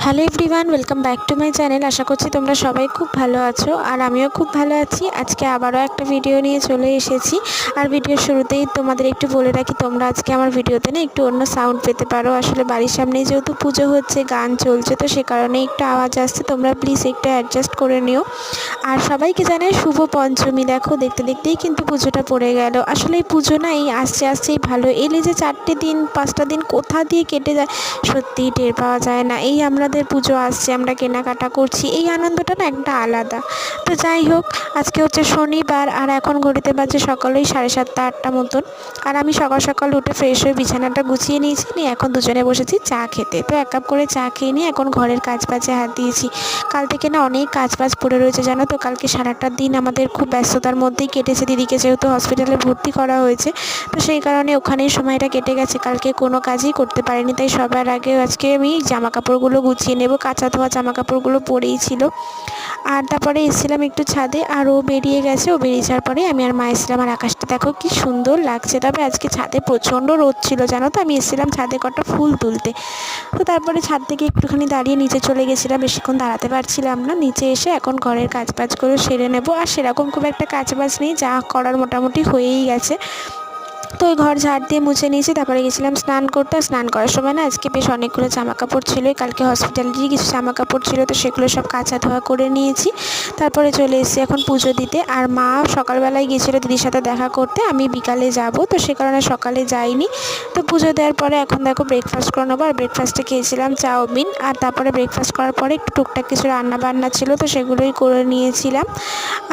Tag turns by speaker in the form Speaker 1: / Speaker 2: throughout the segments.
Speaker 1: Hello everyone, welcome back to my channel. আশা করছি তোমরা সবাই খুব ভালো আছো আর আমিও খুব ভালো আছি। আজকে আবারও একটা ভিডিও নিয়ে চলে এসেছি। আর ভিডিওর শুরুতেই তোমাদের একটু বলে রাখি, তোমরা আজকে আমার ভিডিওতে না একটু অন্য সাউন্ড পেতে পারো। আসলে বাড়ির সামনেই যেহেতু পুজো হচ্ছে, গান চলছে, তো সে কারণে একটু আওয়াজ আসছে। তোমরা প্লিজ একটু অ্যাডজাস্ট করে নিও। আর সবাইকে জানাই শুভ পঞ্চমী। দেখো দেখতে দেখতেই কিন্তু পুজোটা পড়ে গেল। আসলে এই পুজো না এই আসছে আসছেই ভালো, এলে যে 4টে দিন 5টা দিন কোথা দিয়ে কেটে যায় সত্যিই টের পাওয়া যায় না। এই আমাদের পুজো আসছে, আমরা কেনাকাটা করছি, এই আনন্দটা না একটা আলাদা। তো যাই হোক, আজকে হচ্ছে শনিবার আর এখন ঘড়িতে বাজে সকালেই 7:30 8টা মতন। আর আমি সকাল সকাল উঠে ফ্রেশ হয়ে বিছানাটা গুছিয়ে নিয়েছি, নিয়ে এখন দুজনে বসেছি চা খেতে। তো 1 কাপ করে চা খেয়ে নিয়ে এখন ঘরের কাজ বাজে হাত দিয়েছি। কাল থেকে না অনেক কাজ বাজ পড়ে রয়েছে জানো তো। কালকে সারাটা দিন আমাদের খুব ব্যস্ততার মধ্যেই কেটেছে। দিদিকে যেহেতু হসপিটালে ভর্তি করা হয়েছে, তো সেই কারণে ওখানেই সময়টা কেটে গেছে। কালকে কোনো কাজই করতে পারিনি, তাই সবার আগে আজকে আমি জামা কাপড়গুলো গুছিয়ে নেব। কাঁচা ধোয়া জামা কাপড়গুলো পরেই ছিল। আর তারপরে এসেছিলাম একটু ছাদে, আর ও বেরিয়ে গেছে। ও বেরিয়ে যাওয়ার পরে আমি আর মা এসেছিলাম। আর আকাশটা দেখো কি সুন্দর লাগছে। তবে আজকে ছাদে প্রচণ্ড রোদ ছিল জানো তো। আমি এসেছিলাম ছাদে কটা ফুল তুলতে। তো তারপরে ছাদ থেকে একটুখানি দাঁড়িয়ে নিচে চলে গেছিলাম। বেশিক্ষণ দাঁড়াতে পারছিলাম না। নিচে এসে এখন ঘরের কাজ বাজগুলো সেরে নেব। আর সেরকম খুব একটা কাজ বাজ নেই, যা করার মোটামুটি হয়েই গেছে। তো ওই ঘর ঝাড় দিয়ে মুছে নিয়েছি। তারপরে গেছিলাম স্নান করতে। স্নান করার সময় না আজকে বেশ অনেকগুলো জামা কাপড় ছিল। কালকে হসপিটালেরই কিছু জামা কাপড় ছিল, তো সেগুলো সব কাচা ধোয়া করে নিয়েছি। তারপরে চলে এসেছি এখন পুজো দিতে। আর মা সকালবেলায় গিয়েছিলো দিদির সাথে দেখা করতে, আমি বিকালে যাব, তো সে কারণে সকালে যাইনি। তো পুজো দেওয়ার পরে এখন দেখো ব্রেকফাস্ট করে নেবো। আর ব্রেকফাস্টে খেয়েছিলাম চাউমিন। আর তারপরে ব্রেকফাস্ট করার পরে একটু টুকটাক কিছু রান্না বান্না ছিল, তো সেগুলোই করে নিয়েছিলাম।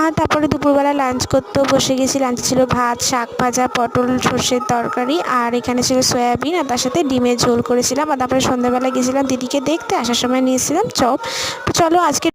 Speaker 1: আর তারপরে দুপুরবেলা লাঞ্চ করতেও বসে গেছি। লাঞ্চ ছিল ভাত, শাক ভাজা, পটল সর্ষের তরকারি, আর এখানে ছিল সয়াবিন, আর তার সাথে ডিমের ঝোল করেছিলাম। আর তারপরে সন্ধ্যাবেলা গেছিলাম দিদিকে দেখতে, আসার সময় নিয়েছিলাম চপ। তো চলো আজকে